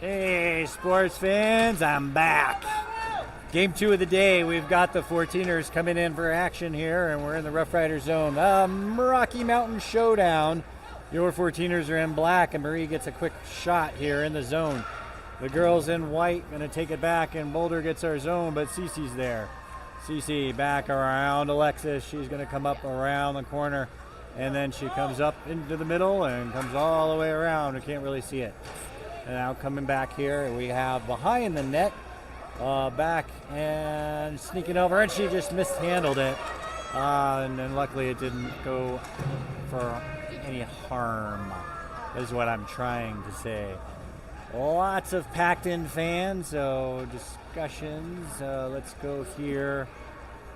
Hey, sports fans, I'm back. Game 2 of the day. We've got the 14ers coming in for action here, and we're in the Roughriders zone. Rocky Mountain Showdown. Your 14ers are in black, and Marie gets a quick shot here in the zone. The girls in white going to take it back, and Boulder gets our zone, but Cece's there. Cece back around Alexis. She's going to come up around the corner, and then she comes up into the middle and comes all the way around. We can't really see it. And now coming back here, we have behind the net, back and sneaking over, and she just mishandled it. And then luckily it didn't go for any harm, is what I'm trying to say. Lots of packed-in fans, so discussions. Let's go here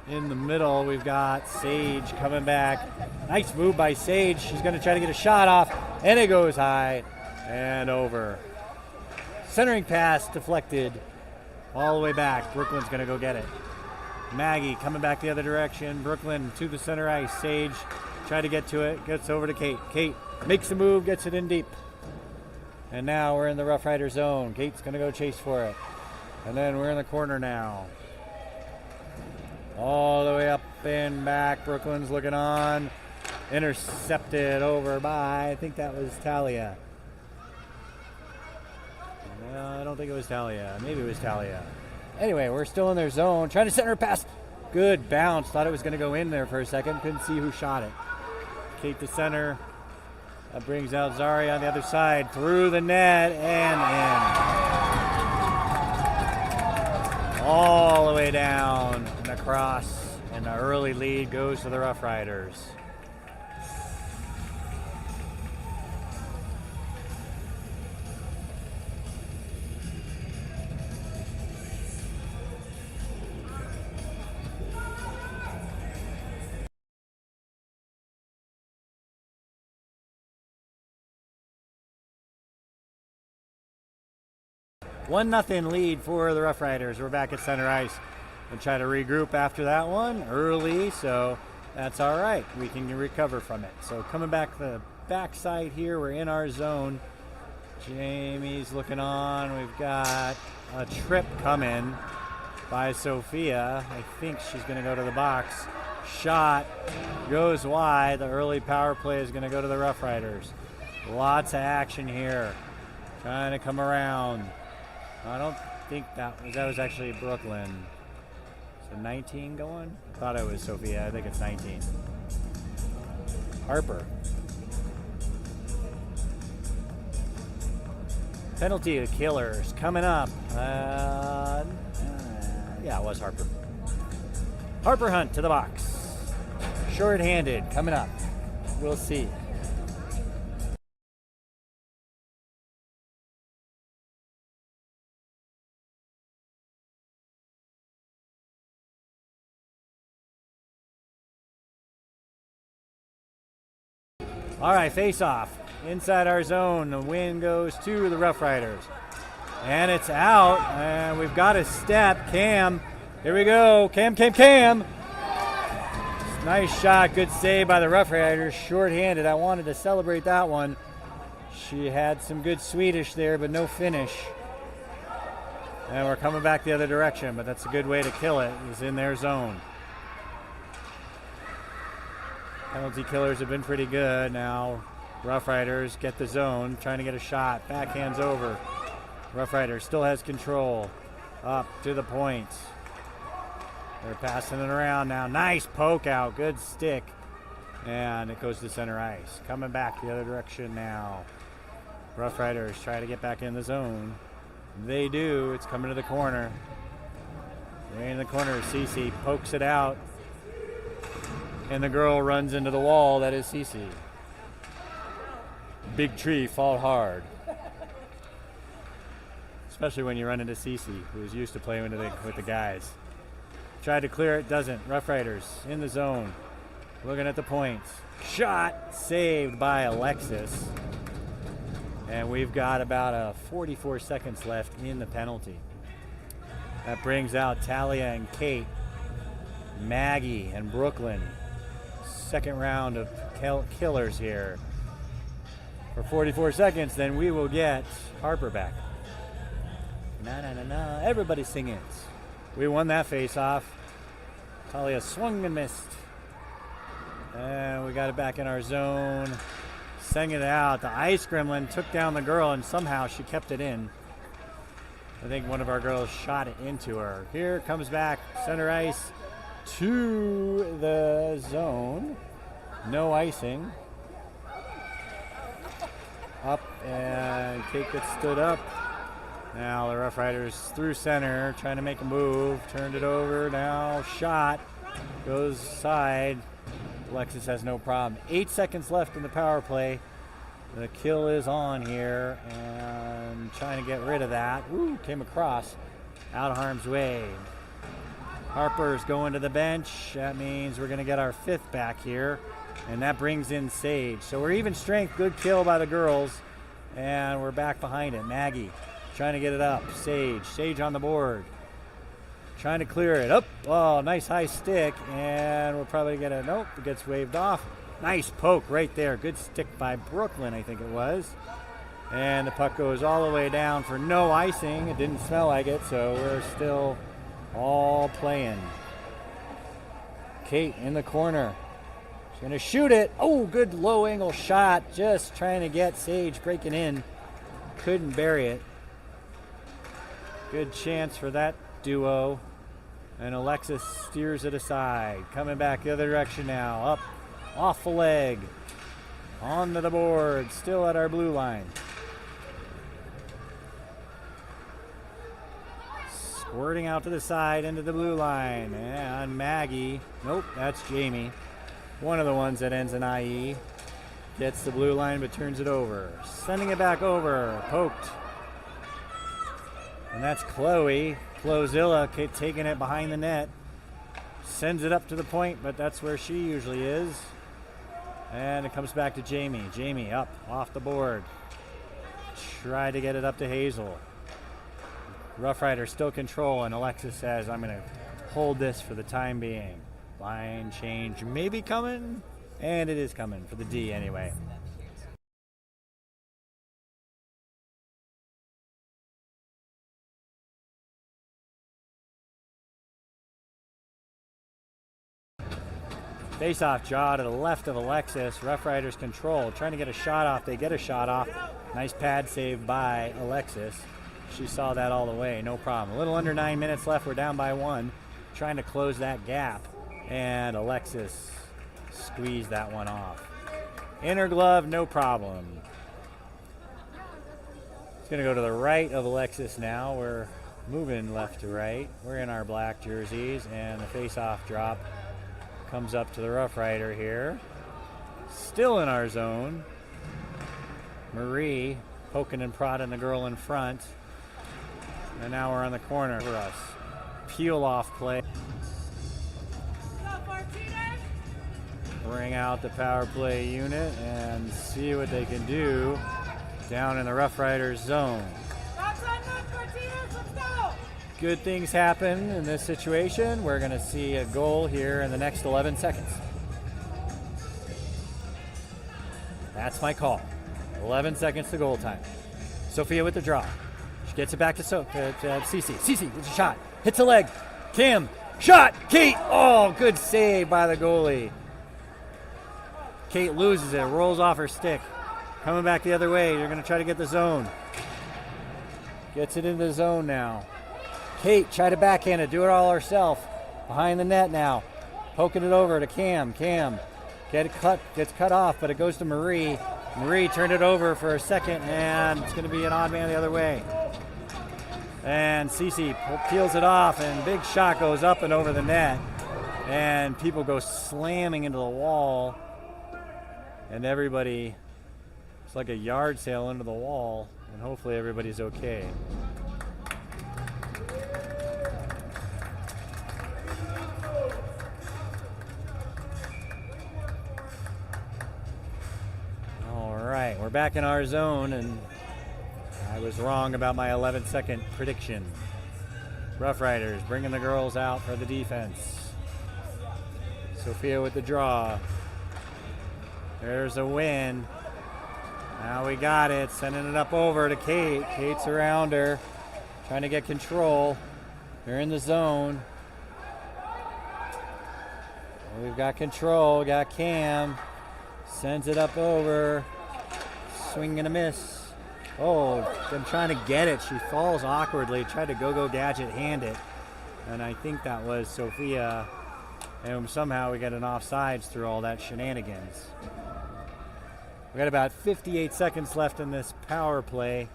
in the middle. We've got Sage coming back. Nice move by Sage. She's going to try to get a shot off, and it goes high and over. Centering pass deflected all the way back. Brooklyn's going to go get it. Maggie coming back the other direction. Brooklyn to the center ice. Sage try to get to it. Gets over to Kate. Kate makes the move, gets it in deep. And now we're in the Rough Rider zone. Kate's going to go chase for it. And then we're in the corner now. All the way up and back. Brooklyn's looking on. Intercepted over by, I think that was Talia. No, I don't think it was Talia. Maybe it was Talia. Anyway, we're still in their zone. Trying to center a pass. Good bounce. Thought it was going to go in there for a second. Couldn't see who shot it. Kate to center. That brings out Zari on the other side. Through the net and in. All the way down and across. And the early lead goes to the Rough Riders. One nothing lead for the Rough Riders. We're back at center ice and try to regroup after that one early, so that's all right. We can recover from it. So coming back the backside here, we're in our zone. Jamie's looking on. We've got a trip coming by Sophia. I think she's going to go to the box. Shot goes wide. The early power play is going to go to the Rough Riders. Lots of action here. Trying to come around. I don't think that was actually Brooklyn. So 19 going? I thought it was Sophia. I think it's 19. Harper. Penalty of killers coming up. Yeah, it was Harper. Harper Hunt to the box. Short-handed coming up. We'll see. All right, face-off. Inside our zone, the win goes to the Rough Riders. And it's out, and we've got a step. Cam, here we go. Cam. Nice shot, good save by the Rough Riders. Short-handed, I wanted to celebrate that one. She had some good Swedish there, but no finish. And we're coming back the other direction, but that's a good way to kill it. It's in their zone. Penalty killers have been pretty good. Now Rough Riders get the zone, trying to get a shot. Backhands over. Rough Riders still has control. Up to the point. They're passing it around now. Nice poke out. Good stick. And it goes to center ice. Coming back the other direction now. Rough Riders try to get back in the zone. They do. It's coming to the corner. Way in the corner. Cece pokes it out. And the girl runs into the wall. That is Cece. Big tree, fall hard. Especially when you run into Cece, who's used to playing with the guys. Tried to clear it, doesn't. Rough Riders in the zone. Looking at the points. Shot saved by Alexis. And we've got about 44 seconds left in the penalty. That brings out Talia and Kate. Maggie and Brooklyn. Second round of killers here. For 44 seconds, then we will get Harper back. Na na na na. Everybody sing it. We won that face-off. Talia swung and missed. And we got it back in our zone. Sang it out. The ice gremlin took down the girl, and somehow she kept it in. I think one of our girls shot it into her. Here comes back center ice to the zone. No icing. Up, and Kate gets stood up. Now the Roughriders through center, trying to make a move. Turned it over, now shot. Goes side. Alexis has no problem. 8 seconds left in the power play. The kill is on here, and trying to get rid of that. Ooh, came across. Out of harm's way. Harper's going to the bench. That means we're going to get our 5th back here, and that brings in Sage. So we're even strength. Good kill by the girls, and we're back behind it. Maggie trying to get it up. Sage on the board. Trying to clear it up. Oh, nice high stick, and we're probably going to, nope, it gets waved off. Nice poke right there. Good stick by Brooklyn, I think it was. And the puck goes all the way down for no icing. It didn't smell like it, so we're still all playing. Kate in the corner. She's going to shoot it. Oh, good low angle shot. Just trying to get Sage breaking in. Couldn't bury it. Good chance for that duo. And Alexis steers it aside. Coming back the other direction now. Up. Off the leg. Onto the board. Still at our blue line. Squirting out to the side into the blue line. And Maggie. Nope, that's Jamie. One of the ones that ends in IE. Gets the blue line but turns it over. Sending it back over. Poked. And that's Chloe. Clozilla taking it behind the net. Sends it up to the point, but that's where she usually is. And it comes back to Jamie. Jamie up off the board. Try to get it up to Hazel. Roughriders still control, and Alexis says, I'm going to hold this for the time being. Line change maybe coming, and it is coming for the D anyway. Face-off draw to the left of Alexis. Roughriders control. Trying to get a shot off. They get a shot off. Nice pad save by Alexis. She saw that all the way. No problem. A little under 9 minutes left. We're down by 1. Trying to close that gap. And Alexis squeezed that one off. Inner glove, no problem. It's going to go to the right of Alexis now. We're moving left to right. We're in our black jerseys. And the face-off drop comes up to the Roughrider here. Still in our zone. Marie poking and prodding the girl in front. And now we're on the corner for us. Peel off play. Bring out the power play unit and see what they can do down in the Roughriders zone. Good things happen in this situation. We're going to see a goal here in the next 11 seconds. That's my call. 11 seconds to goal time. Sophia with the draw. She gets it back to Cece. Cece with a shot. Hits a leg. Kim. Shot. Kate. Oh, good save by the goalie. Kate loses it. Rolls off her stick. Coming back the other way. You're going to try to get the zone. Gets it into the zone now. Kate, try to backhand it. Do it all herself. Behind the net now. Poking it over to Cam. Cam gets cut off, but it goes to Marie. Marie turned it over for a second, and it's going to be an odd man the other way. And Cece peels it off, and big shot goes up and over the net. And people go slamming into the wall. And everybody, it's like a yard sale into the wall. And hopefully everybody's okay. We're back in our zone, and I was wrong about my 11-second prediction. Roughriders bringing the girls out for the defense. Sophia with the draw. There's a win. Now we got it. Sending it up over to Kate. Kate's around her. trying to get control. They're in the zone. We've got control. Got Cam. Sends it up over. Swing and a miss. Oh, I'm trying to get it. She falls awkwardly. Tried to go gadget, hand it. And I think that was Sophia. And somehow we got an offsides through all that shenanigans. We got about 58 seconds left in this power play.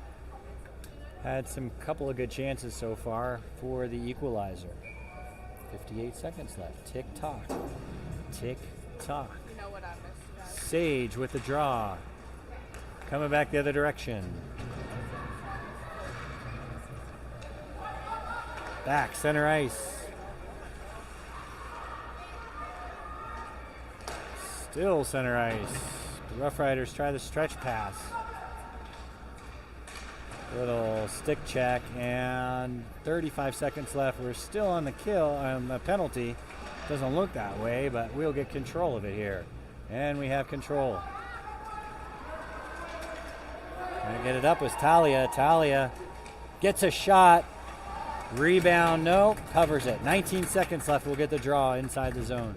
Had some couple of good chances so far for the equalizer. 58 seconds left. Tick tock. Tick tock. You know what I missed? Sage with the draw. Coming back the other direction. Back, center ice. Still center ice. The Roughriders try the stretch pass. Little stick check, and 35 seconds left. We're still on the kill, on the penalty. Doesn't look that way, but we'll get control of it here. And we have control. Trying to get it up was Talia. Talia gets a shot. Rebound, no. Covers it. 19 seconds left. We'll get the draw inside the zone.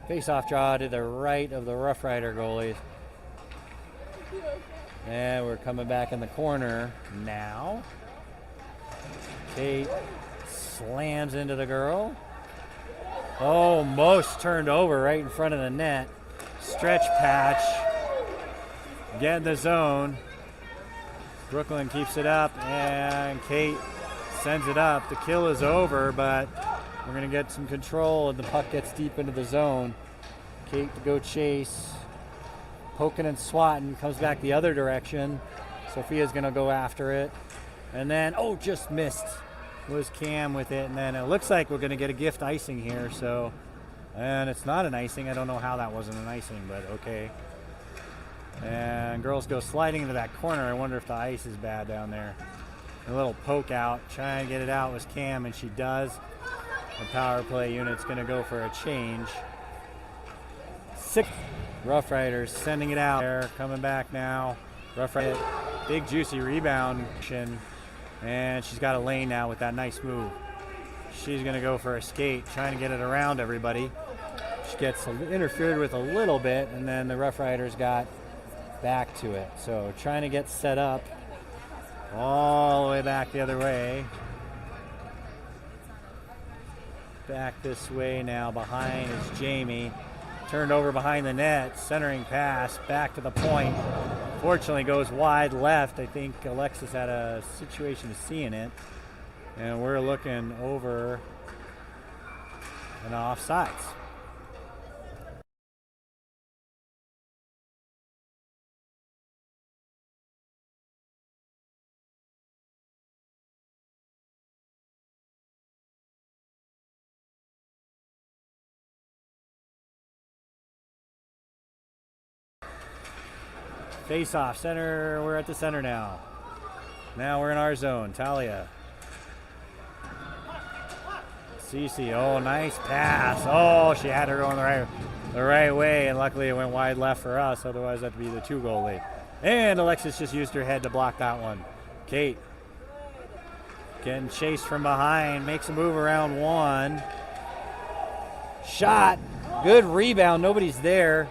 Face-off draw to the right of the Roughrider goalies. And we're coming back in the corner now. Kate slams into the girl. Almost turned over right in front of the net. Stretch patch. Get in the zone. Brooklyn keeps it up, and Kate sends it up. The kill is over, but we're going to get some control, and the puck gets deep into the zone. Kate to go chase. Poking and swatting. Comes back the other direction. Sophia's going to go after it. And then, just missed. Was Cam with it. And then it looks like we're going to get a gift icing here. So, and it's not an icing. I don't know how that wasn't an icing, but okay. And girls go sliding into that corner. I wonder if the ice is bad down there. A little poke out. Trying to get it out was Cam, and she does. The power play unit's going to go for a change. 6 Roughriders sending it out there, coming back now. Roughrider, big juicy rebound action, and she's got a lane now with that nice move. She's going to go for a skate, trying to get it around everybody. She gets interfered with a little bit, and then the Roughriders got back to it. So trying to get set up all the way back the other way. Back this way now. Behind is Jamie. Turned over behind the net. Centering pass. Back to the point. Fortunately goes wide left. I think Alexis had a situation of seeing it. And we're looking over and offsides. Face off, center, we're at the center now. Now we're in our zone, Talia. Cece, nice pass. She had her going the right way, and luckily it went wide left for us, otherwise that'd be the 2-goal lead. And Alexis just used her head to block that one. Kate getting chased from behind, makes a move around one. Shot, good rebound, nobody's there.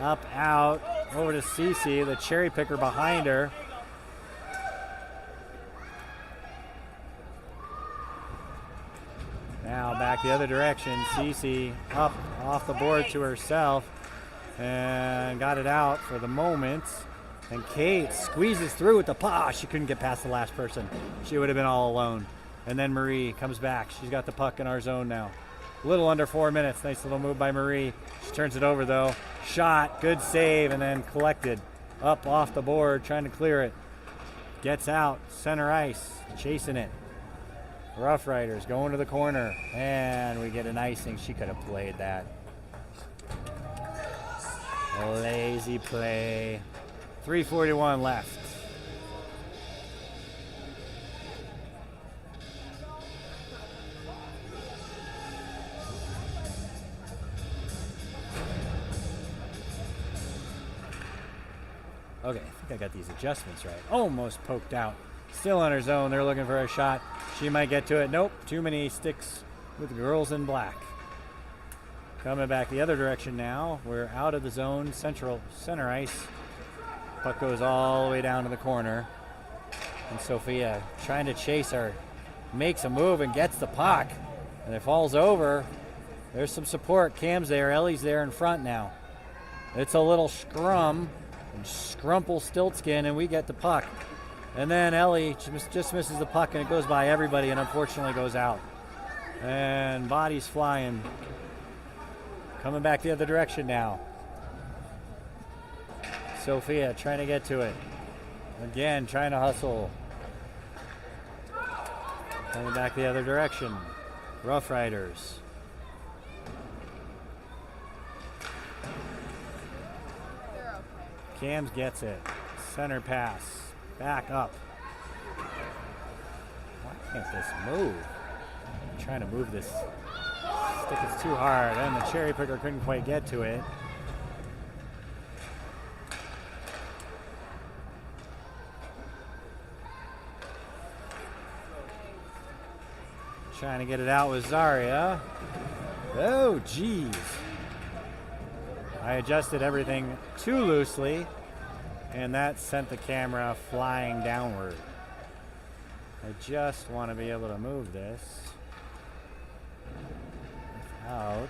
Up, out, over to Cece, the cherry picker behind her. Now back the other direction. Cece up off the board to herself and got it out for the moment. And Kate squeezes through with the paw. She couldn't get past the last person. She would have been all alone. And then Marie comes back. She's got the puck in our zone now. A little under 4 minutes. Nice little move by Marie. She turns it over though. Shot, good save, and then collected. Up off the board, trying to clear it. Gets out, center ice, chasing it. Roughriders going to the corner, and we get an icing. She could have played that. Lazy play. 3:41 left. Okay, I think I got these adjustments right. Almost poked out. Still on her zone. They're looking for a shot. She might get to it. Nope. Too many sticks with girls in black. Coming back the other direction now. We're out of the zone. Center ice. Puck goes all the way down to the corner. And Sophia trying to chase her. Makes a move and gets the puck. And it falls over. There's some support. Cam's there. Ellie's there in front now. It's a little scrum. And Scrumple Stiltskin, and we get the puck. And then Ellie just misses the puck, and it goes by everybody and unfortunately goes out. And bodies flying. Coming back the other direction now. Sophia trying to get to it. Again, trying to hustle. Coming back the other direction. Roughriders. Cams gets it. Center pass. Back up. Why can't this move? I'm trying to move this stick. It's too hard. And the cherry picker couldn't quite get to it. Trying to get it out with Zaria. Oh, geez. I adjusted everything too loosely, and that sent the camera flying downward. I just want to be able to move this without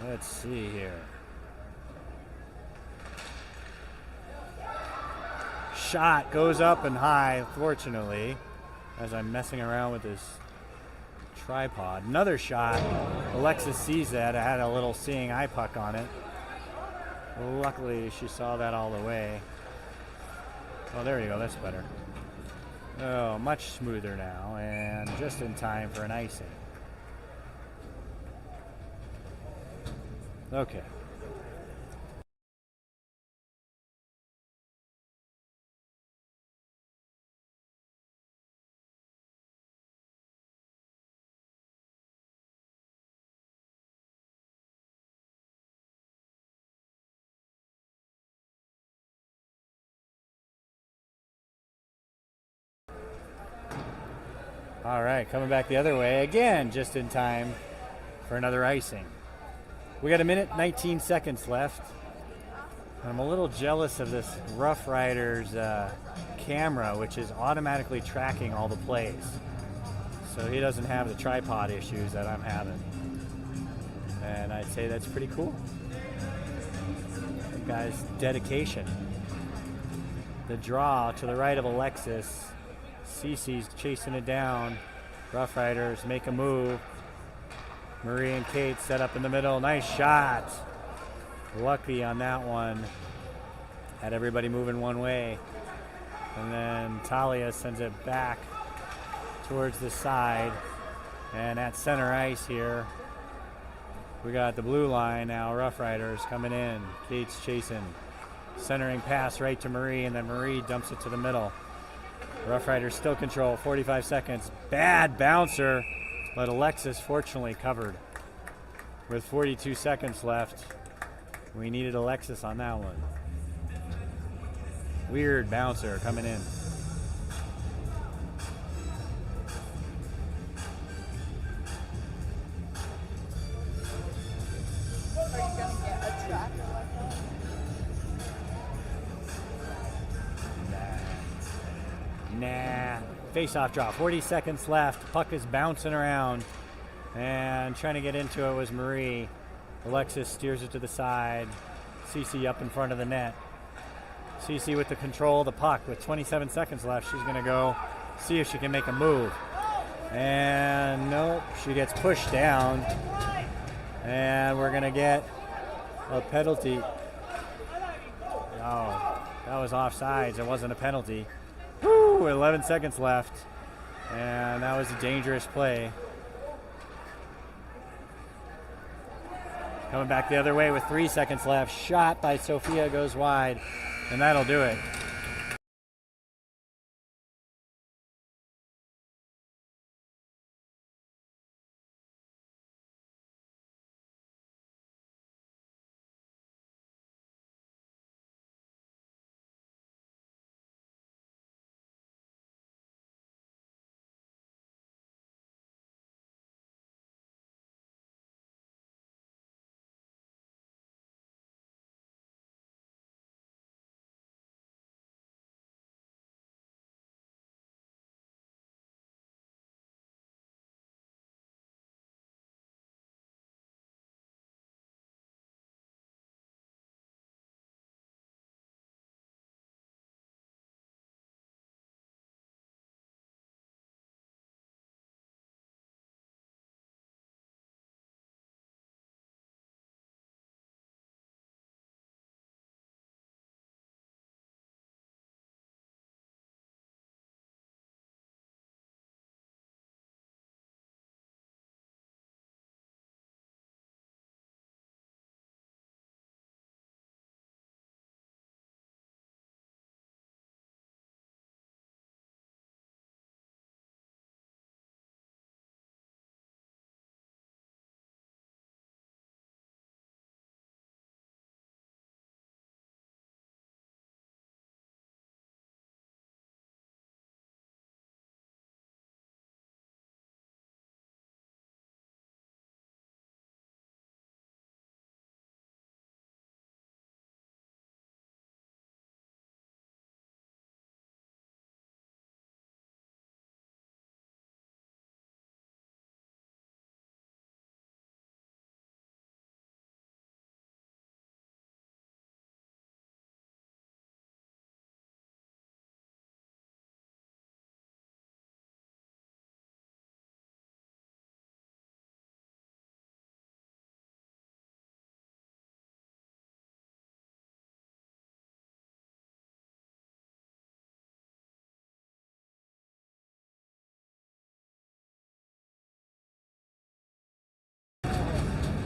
let's see here. Shot goes up and high, fortunately, as I'm messing around with this tripod. Another shot. Alexis sees that. I had a little seeing eye puck on it. Luckily, she saw that all the way. Oh, there you go. That's better. Oh, much smoother now, and just in time for an icing. Okay. All right, coming back the other way again, just in time for another icing. We got 1:19 left. I'm a little jealous of this Roughriders camera, which is automatically tracking all the plays. So he doesn't have the tripod issues that I'm having. And I'd say that's pretty cool. The guy's dedication. The draw to the right of Alexis. Cece's chasing it down. Roughriders make a move. Marie and Kate set up in the middle. Nice shot. Lucky on that one. Had everybody moving one way. And then Talia sends it back towards the side. And at center ice here, we got the blue line now. Roughriders coming in. Kate's chasing. Centering pass right to Marie, and then Marie dumps it to the middle. Roughriders still control, 45 seconds. Bad bouncer, but Alexis fortunately covered. With 42 seconds left, we needed Alexis on that one. Weird bouncer coming in. Nah. Face-off draw. 40 seconds left. Puck is bouncing around. And trying to get into it was Marie. Alexis steers it to the side. Cece up in front of the net. Cece with the control of the puck. With 27 seconds left, she's going to go see if she can make a move. And nope, she gets pushed down. And we're going to get a penalty. Oh, that was offsides. It wasn't a penalty. Woo, 11 seconds left. And that was a dangerous play. Coming back the other way with 3 seconds left. Shot by Sophia goes wide, and that'll do it.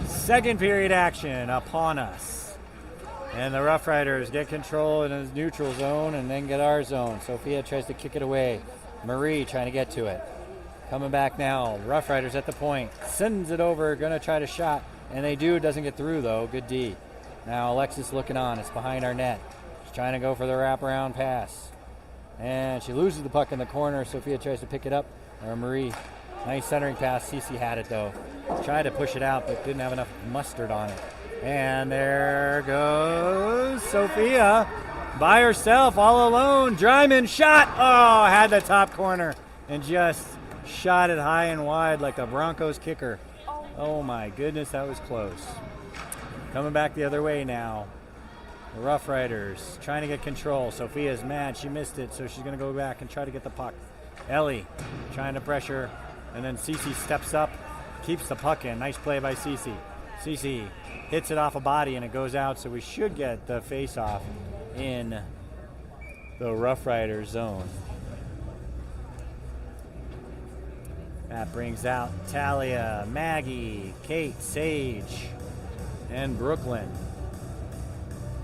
Second period action upon us. And the Roughriders get control in his neutral zone and then get our zone. Sophia tries to kick it away. Marie trying to get to it. Coming back now. Roughriders at the point. Sends it over. Going to try to shot. And they do. Doesn't get through though. Good D. Now Alexis looking on. It's behind our net. She's trying to go for the wraparound pass. And she loses the puck in the corner. Sophia tries to pick it up. Or Marie. Nice centering pass. Cece had it though. Tried to push it out, but didn't have enough mustard on it. And there goes Sophia by herself, all alone. Dryman shot. Oh, had the top corner and just shot it high and wide like a Broncos kicker. Oh my goodness, that was close. Coming back the other way now. The Roughriders trying to get control. Sophia's mad. She missed it, so she's going to go back and try to get the puck. Ellie trying to pressure, and then Cece steps up, keeps the puck in. Nice play by Cece. Cece hits it off a body, and it goes out, so we should get the face-off in the Roughriders zone. That brings out Talia, Maggie, Kate, Sage, and Brooklyn.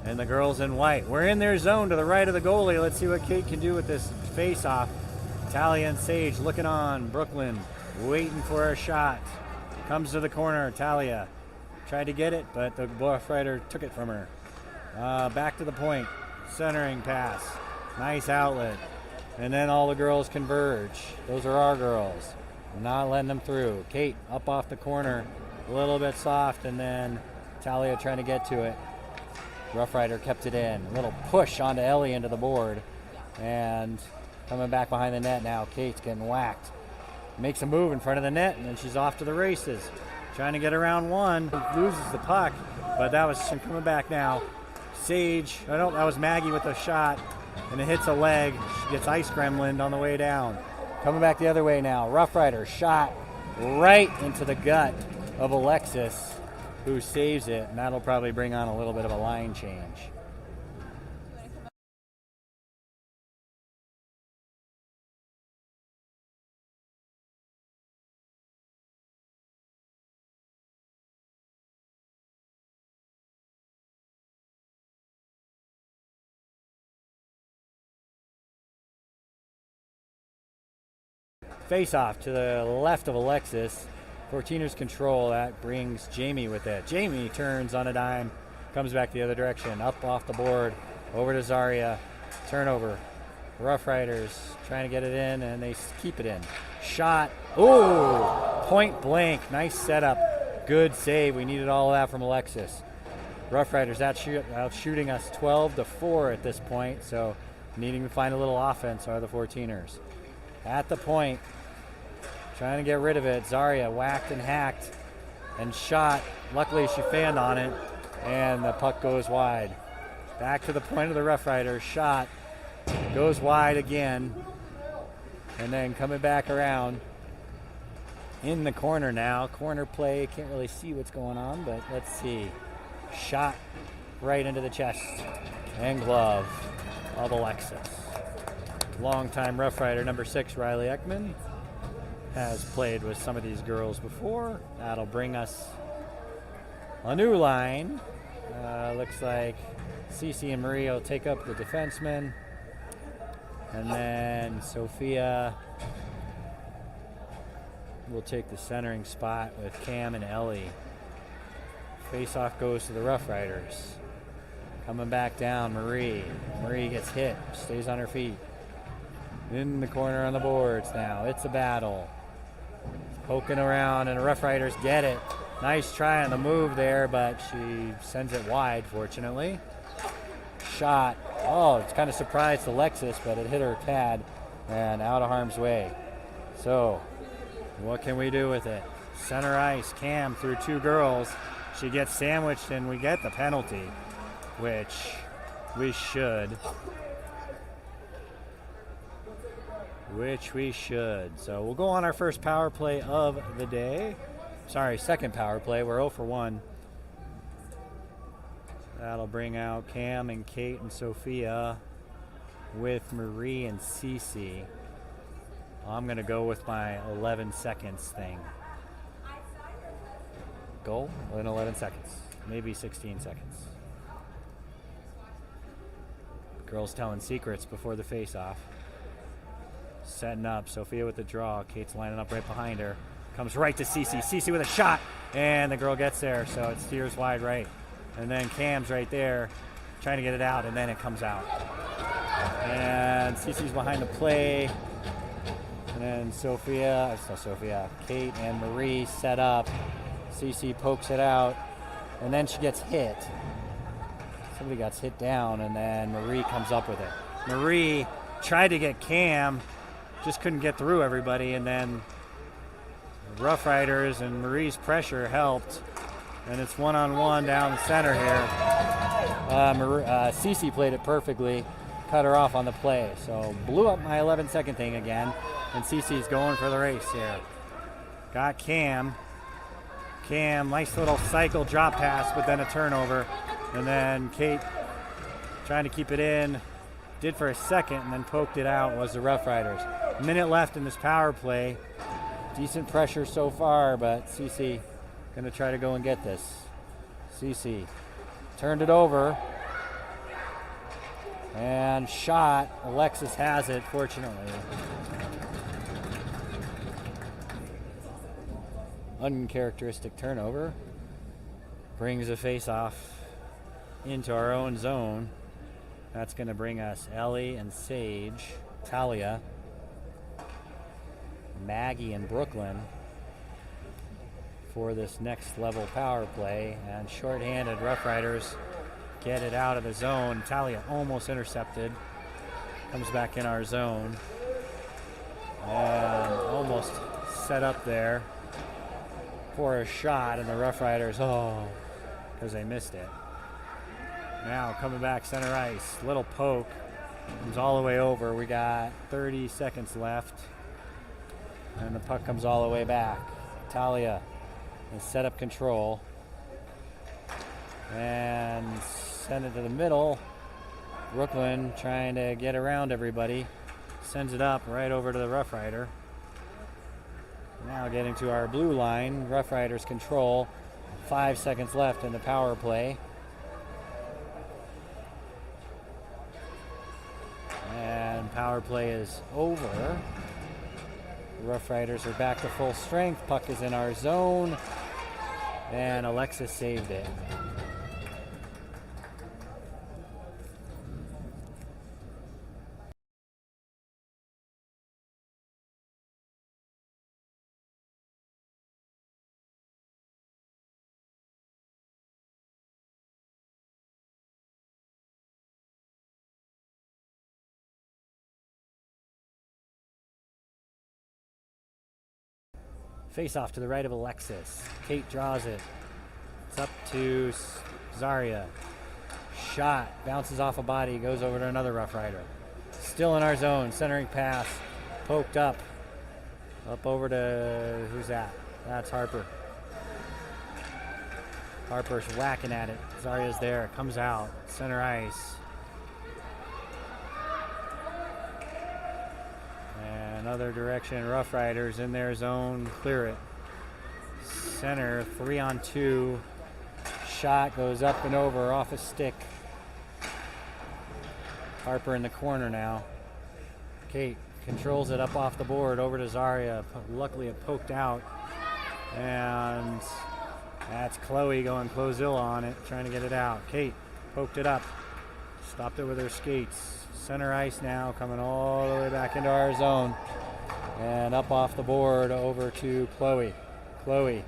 And the girls in white. We're in their zone to the right of the goalie. Let's see what Kate can do with this face-off. Talia and Sage looking on. Brooklyn waiting for a shot. Comes to the corner. Talia tried to get it, but the Roughrider took it from her. Back to the point. Centering pass. Nice outlet. And then all the girls converge. Those are our girls. Not letting them through. Kate up off the corner. A little bit soft, and then Talia trying to get to it. Roughrider kept it in. A little push onto Ellie into the board. And coming back behind the net now. Kate's getting whacked. Makes a move in front of the net, and then she's off to the races. Trying to get around one. Loses the puck, but that was coming back now. Sage, that was Maggie with a shot, and it hits a leg. She gets ice gremlined on the way down. Coming back the other way now. Roughrider shot right into the gut of Alexis, who saves it, and that'll probably bring on a little bit of a line change. Face off to the left of Alexis. 14ers control. That brings Jamie with it. Jamie turns on a dime, comes back the other direction, up off the board, over to Zarya. Turnover. Rough Riders trying to get it in, and they keep it in. Shot. Ooh! Point blank. Nice setup. Good save. We needed all of that from Alexis. Rough Riders out shooting us 12-4 at this point, so needing to find a little offense are the 14ers. At the point, trying to get rid of it. Zarya whacked and hacked and shot. Luckily, she fanned on it, and the puck goes wide. Back to the point of the Rough Riders. Shot. Goes wide again. And then coming back around. In the corner now. Corner play. Can't really see what's going on, but let's see. Shot right into the chest and glove of Alexis. Longtime Rough Rider number 6, Riley Ekman, has played with some of these girls before. That'll bring us a new line. Looks like Cece and Marie will take up the defensemen. And then Sophia will take the centering spot with Cam and Ellie. Face-off goes to the Rough Riders. Coming back down, Marie. Marie gets hit, stays on her feet. In the corner on the boards now. It's a battle. Poking around, and the Rough Riders get it. Nice try on the move there, but she sends it wide, fortunately. Shot. Oh, it's kind of surprised Alexis, but it hit her pad and out of harm's way. So, what can we do with it? Center ice, Cam through 2 girls. She gets sandwiched, and we get the penalty, which we should. So we'll go on our first power play of the day. Sorry, second power play. We're 0 for 1. That'll bring out Cam and Kate and Sophia with Marie and Cece. I'm going to go with my 11 seconds thing. Goal in 11 seconds, maybe 16 seconds. Girls telling secrets before the face-off. Setting up, Sophia with the draw. Kate's lining up right behind her. Comes right to Cece. Cece with a shot, and the girl gets there, so it steers wide right. And then Cam's right there, trying to get it out, and then it comes out. And Cece's behind the play. And then Kate and Marie set up. Cece pokes it out, and then she gets hit. Somebody gets hit down, and then Marie comes up with it. Marie tried to get Cam, just couldn't get through everybody, and then Rough Riders and Marie's pressure helped, and it's one-on-one down the center here. Cece played it perfectly, cut her off on the play, so blew up my 11-second thing again, and Cece's going for the race here. Got Cam. Nice little cycle drop pass, but then a turnover. And then Kate trying to keep it in. Did for a second and then poked it out was the Rough Riders. A minute left in this power play. Decent pressure so far, but Cece going to try to go and get this. Cece turned it over. And shot. Alexis has it, fortunately. Uncharacteristic turnover. Brings a face-off into our own zone. That's going to bring us Ellie and Sage, Talia, Maggie and Brooklyn for this next level power play. And shorthanded Rough Riders get it out of the zone. Talia almost intercepted. Comes back in our zone. And almost set up there for a shot, and the Rough Riders, because they missed it. Now coming back center ice, little poke, comes all the way over. We got 30 seconds left, and the puck comes all the way back. Talia has set up control, and send it to the middle. Brooklyn trying to get around everybody, sends it up right over to the Rough Rider. Now getting to our blue line, Rough Riders control. 5 seconds left in the power play. And power play is over. Rough Riders are back to full strength. Puck is in our zone. And Alexis saved it. Face off to the right of Alexis. Kate draws it. It's up to Zarya. Shot. Bounces off a body. Goes over to another Rough Rider. Still in our zone. Centering pass. Poked up. Up over to... Who's that? That's Harper. Harper's whacking at it. Zarya's there. Comes out. Center ice. Another direction. Rough Riders in their zone. Clear it. Center. 3-on-2. Shot goes up and over off a stick. Harper in the corner now. Kate controls it up off the board over to Zarya. Luckily it poked out. And that's Chloe going Clozilla on it, trying to get it out. Kate poked it up. Stopped it with her skates. Center ice now, coming all the way back into our zone. And up off the board over to Chloe. Chloe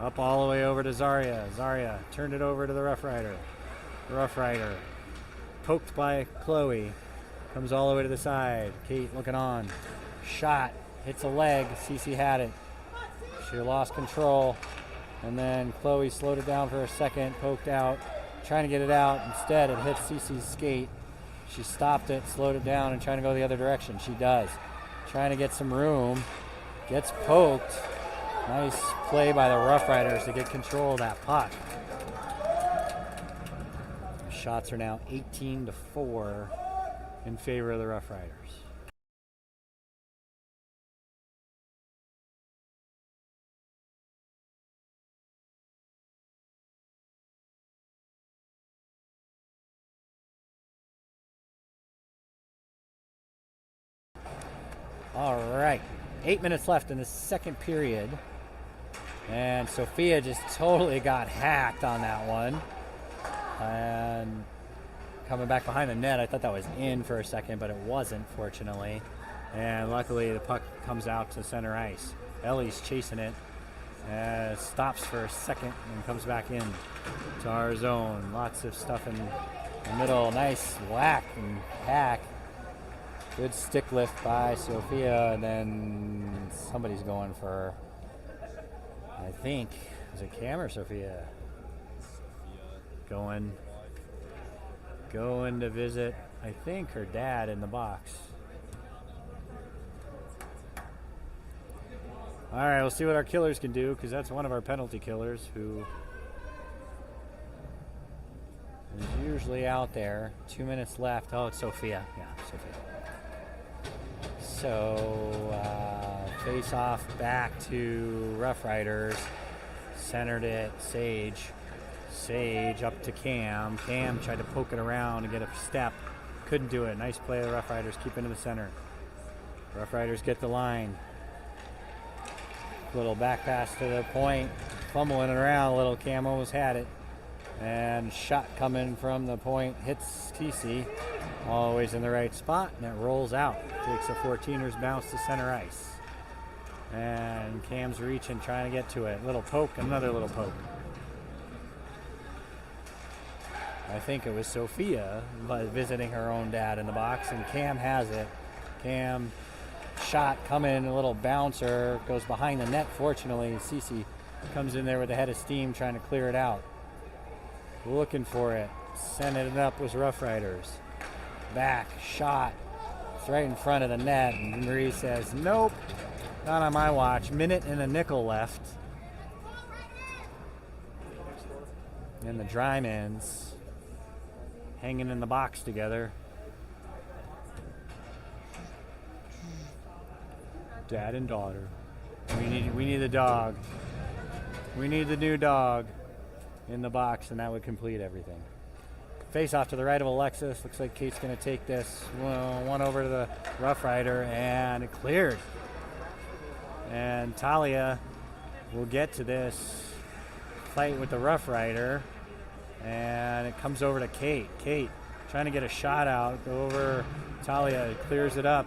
up all the way over to Zarya. Zarya turned it over to the Rough Rider. Rough Rider poked by Chloe. Comes all the way to the side. Kate looking on. Shot. Hits a leg. Cece had it. She lost control. And then Chloe slowed it down for a second. Poked out. Trying to get it out. Instead, it hits Cece's skate. She stopped it, slowed it down, and trying to go the other direction. She does. Trying to get some room. Gets poked. Nice play by the Rough Riders to get control of that puck. Shots are now 18-4 in favor of the Rough Riders. All right, 8 minutes left in the second period. And Sophia just totally got hacked on that one. And coming back behind the net, I thought that was in for a second, but it wasn't, fortunately. And luckily the puck comes out to center ice. Ellie's chasing it. Stops for a second and comes back in to our zone. Lots of stuff in the middle. Nice whack and hack. Good stick lift by Sophia, and then somebody's going for, I think, is it Cam or Sophia? Going to visit, I think, her dad in the box. All right, we'll see what our killers can do, because that's one of our penalty killers who is usually out there. 2 minutes left. Oh, it's Sophia. Yeah, Sophia. So, face off back to Rough Riders. Centered it, Sage. Sage up to Cam. Cam tried to poke it around and get a step. Couldn't do it. Nice play of the Rough Riders. Keep into the center. Rough Riders get the line. Little back pass to the point. Fumbling it around a little. Cam almost had it. And shot coming from the point. Hits TC. Always in the right spot, and it rolls out. Takes a 14er's bounce to center ice. And Cam's reaching, trying to get to it. Little poke, another little poke. I think it was Sophia visiting her own dad in the box, and Cam has it. Cam shot coming, a little bouncer, goes behind the net, fortunately. Cece comes in there with a head of steam, trying to clear it out. Looking for it. Sending it up was Rough Riders. Back, shot. It's right in front of the net, and Marie says, nope, not on my watch. Minute and a nickel left. And the Drymans hanging in the box together. Dad and daughter. We need the dog. We need the new dog in the box, and that would complete everything. Face off to the right of Alexis. Looks like Kate's going to take this one over to the Rough Rider, and it cleared. And Talia will get to this fight with the Rough Rider. And it comes over to Kate. Kate trying to get a shot out. Go over Talia, clears it up.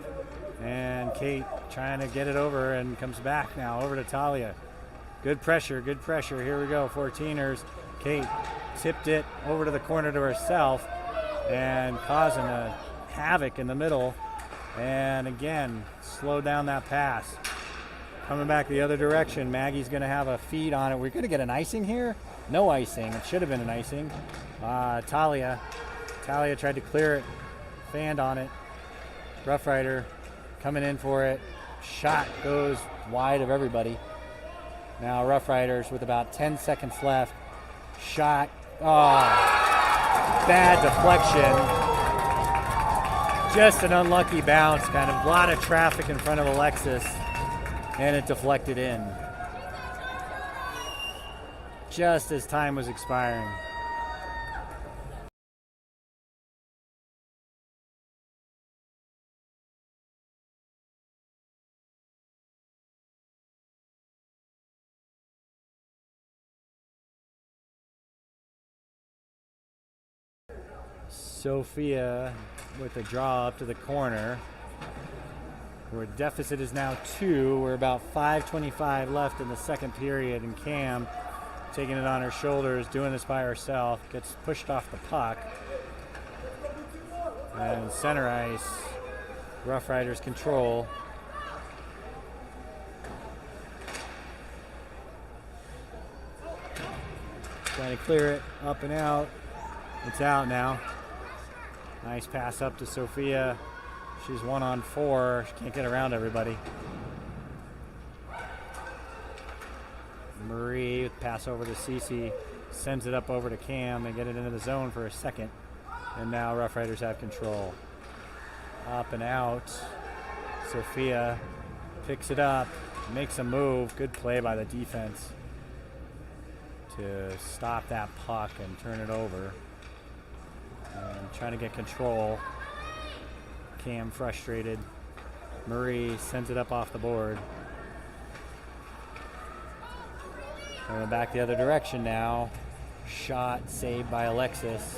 And Kate trying to get it over and comes back now over to Talia. Good pressure, good pressure. Here we go, 14ers. Kate tipped it over to the corner to herself and causing a havoc in the middle. And again, slow down that pass. Coming back the other direction. Maggie's going to have a feed on it. We're going to get an icing here? No icing. It should have been an icing. Talia tried to clear it. Fanned on it. Rough Rider coming in for it. Shot goes wide of everybody. Now Rough Riders with about 10 seconds left. Shot. Oh, bad deflection. Just an unlucky bounce. Kind of a lot of traffic in front of Alexis. And it deflected in. Just as time was expiring. Sophia with a draw up to the corner. Where deficit is now 2. We're about 5:25 left in the second period, and Cam taking it on her shoulders, doing this by herself, gets pushed off the puck. And center ice, Rough Riders control. Trying to clear it up and out. It's out now. Nice pass up to Sophia. She's 1-on-4. She can't get around everybody. Marie with pass over to Cece. Sends it up over to Cam. They get it into the zone for a second. And now Rough Riders have control. Up and out. Sophia picks it up. Makes a move. Good play by the defense to stop that puck and turn it over. And trying to get control. Cam frustrated. Marie sends it up off the board. Going back the other direction now. Shot saved by Alexis.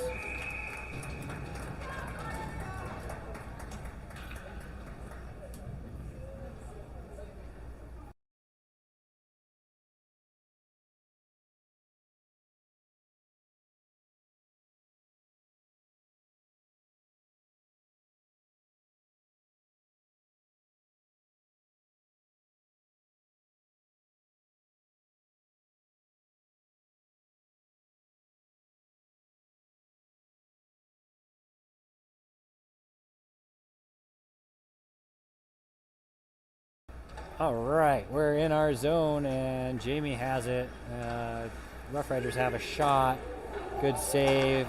All right, we're in our zone, and Jamie has it. Rough Riders have a shot. Good save.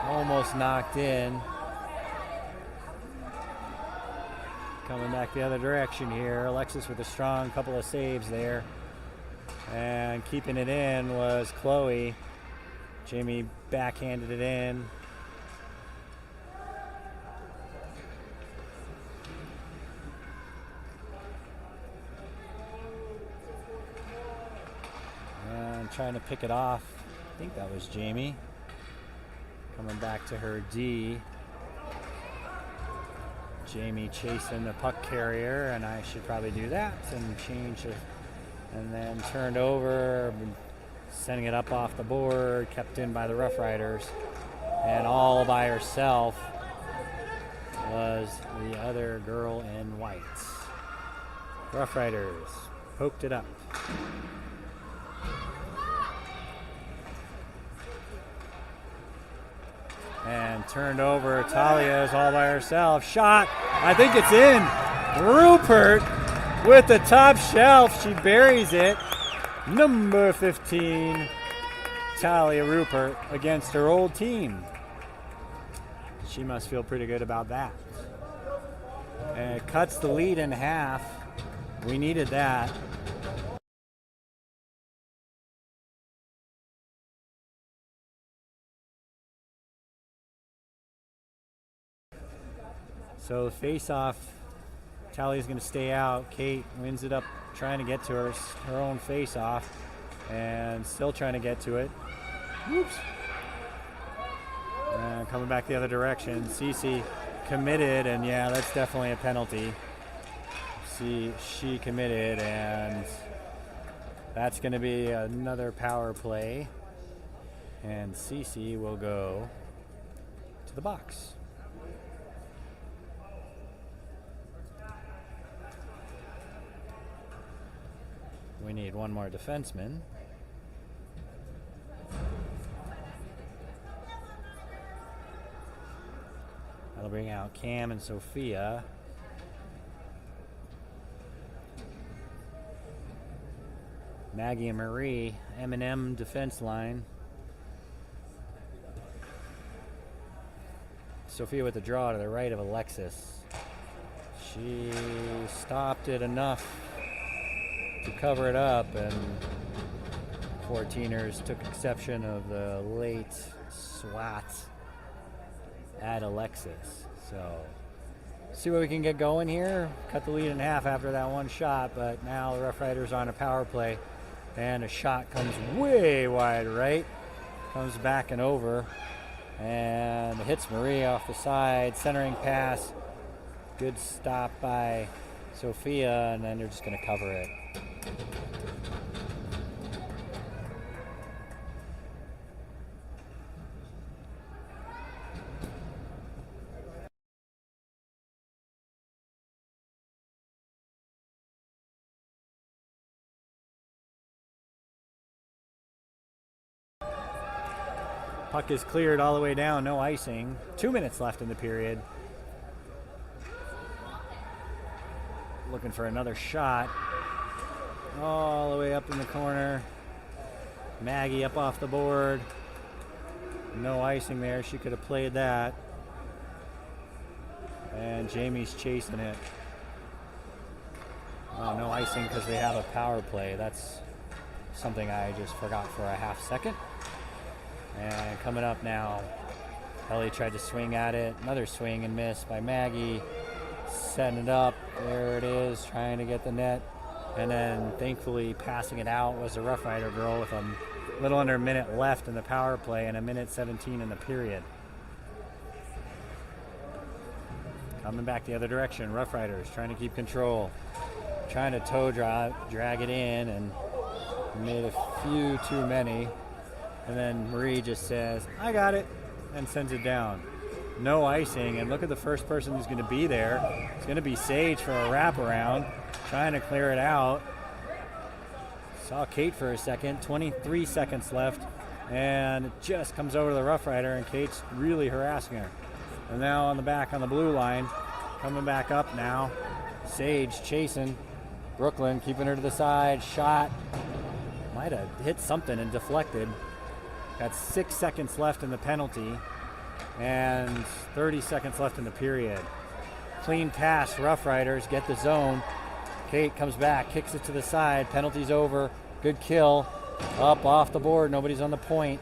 Almost knocked in. Coming back the other direction here. Alexis with a strong couple of saves there. And keeping it in was Chloe. Jamie backhanded it in. Trying to pick it off. I think that was Jamie. Coming back to her D. Jamie chasing the puck carrier, and I should probably do that and change it. And then turned over, sending it up off the board, kept in by the Rough Riders. And all by herself was the other girl in white. Rough Riders poked it up. And turned over. Talia is all by herself. Shot. I think it's in. Rupert with the top shelf. She buries it. Number 15, Talia Rupert against her old team. She must feel pretty good about that. And it cuts the lead in half. We needed that. So the face-off Talia's going to stay out. Kate wins it up trying to get to her own face off and still trying to get to it. Whoops. And coming back the other direction. Cece committed, and yeah, that's definitely a penalty. She committed, and that's going to be another power play. And Cece will go to the box. We need one more defenseman. That'll bring out Cam and Sophia. Maggie and Marie, M&M defense line. Sophia with the draw to the right of Alexis. She stopped it enough to cover it up, and 14ers took exception of the late swat at Alexis. So see what we can get going here. Cut the lead in half after that one shot, but now the Roughriders on a power play, and a shot comes way wide right, comes back and over, and hits Marie off the side. Centering pass, good stop by Sophia, and then they're just going to cover it. Puck is cleared all the way down, no icing. 2 minutes left in the period. Looking for another shot. All the way up in the corner. Maggie up off the board. No icing there. She could have played that. And Jamie's chasing it. Oh, no icing because they have a power play. That's something I just forgot for a half second. And coming up now, Ellie tried to swing at it. Another swing and miss by Maggie. Setting it up. There it is, trying to get the net. And then thankfully passing it out was a Rough Rider girl with a little under a minute left in the power play and a minute 17 in the period. Coming back the other direction, Rough Riders trying to keep control. Trying to toe drag it in, and made a few too many. And then Marie just says, I got it, and sends it down. No icing, and look at the first person who's going to be there. It's going to be Sage for a wraparound, trying to clear it out. Saw Kate for a second, 23 seconds left, and it just comes over to the Rough Rider, and Kate's really harassing her. And now on the back on the blue line, coming back up now. Sage chasing. Brooklyn keeping her to the side. Shot. Might have hit something and deflected. Got 6 seconds left in the penalty and 30 seconds left in the period. Clean pass, Rough Riders get the zone. Kate comes back, kicks it to the side. Penalty's over. Good kill. Up off the board. Nobody's on the point.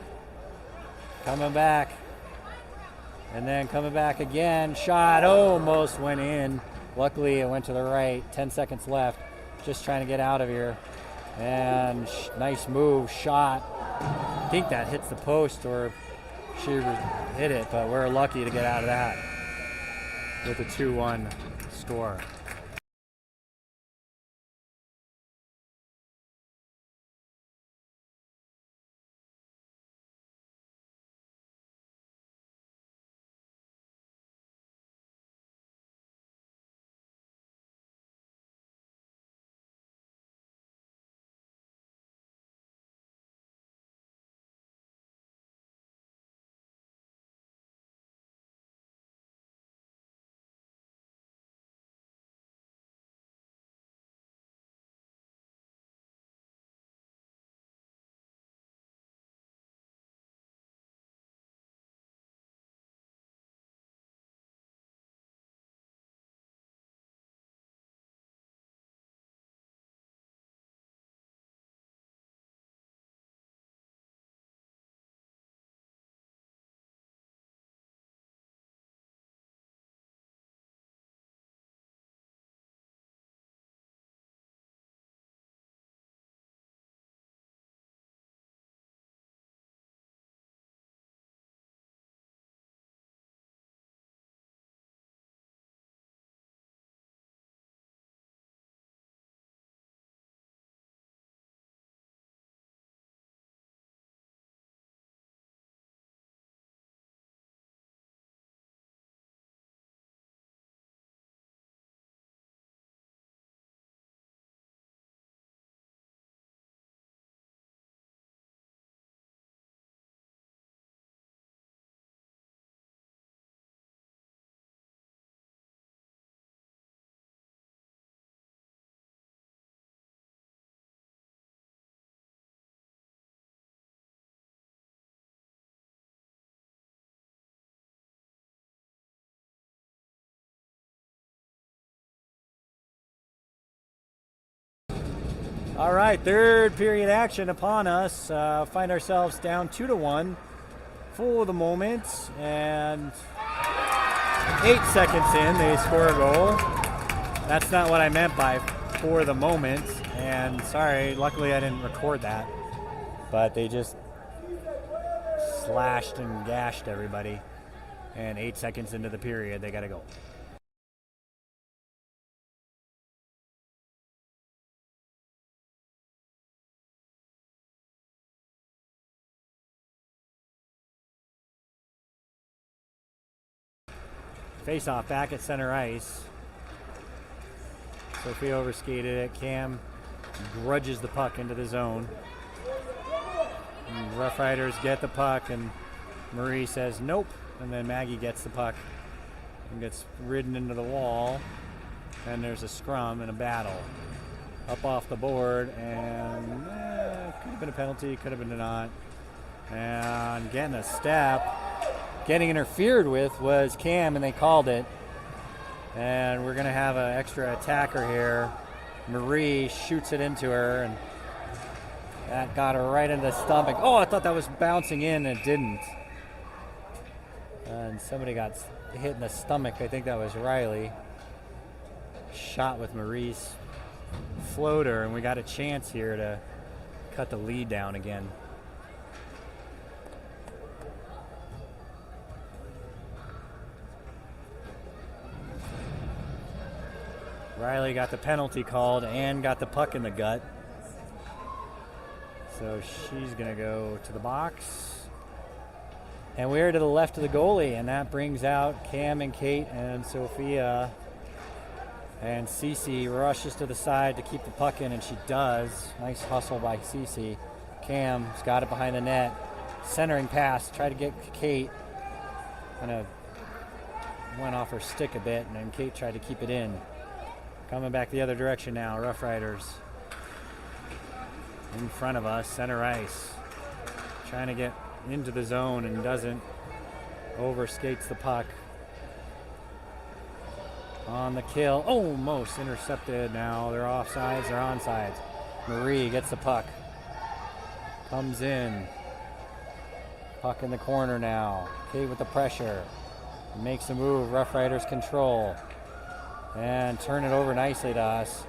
Coming back. And then coming back again. Shot almost went in. Luckily, it went to the right. 10 seconds left. Just trying to get out of here. And nice move. Shot. I think that hits the post, or she hit it, but we're lucky to get out of that with a 2-1 score. All right, third period action upon us. Find ourselves down 2-1 for the moment, and 8 seconds in, they score a goal. That's not what I meant by for the moment, and sorry, luckily I didn't record that, but they just slashed and gashed everybody, and 8 seconds into the period, they got to go. Face off back at center ice. Sophia overskated it. Cam grudges the puck into the zone. And Roughriders get the puck, and Marie says nope. And then Maggie gets the puck and gets ridden into the wall. And there's a scrum and a battle. Up off the board, and could have been a penalty, could have been not. And getting a step. Getting interfered with was Cam, and they called it. And we're going to have an extra attacker here. Marie shoots it into her, and that got her right in the stomach. Oh, I thought that was bouncing in, and it didn't. And somebody got hit in the stomach. I think that was Riley. Shot with Marie's floater, and we got a chance here to cut the lead down again. Riley got the penalty called and got the puck in the gut. So she's going to go to the box. And we're to the left of the goalie, and that brings out Cam and Kate and Sophia. And Cece rushes to the side to keep the puck in, and she does. Nice hustle by Cece. Cam's got it behind the net. Centering pass, try to get Kate. Kind of went off her stick a bit, and then Kate tried to keep it in. Coming back the other direction now, Roughriders. In front of us, center ice. Trying to get into the zone and doesn't. Overskates the puck. On the kill. Almost intercepted now. They're offsides, they're onside. Marie gets the puck. Comes in. Puck in the corner now. Kate with the pressure. Makes a move. Roughriders control. And turn it over nicely to us.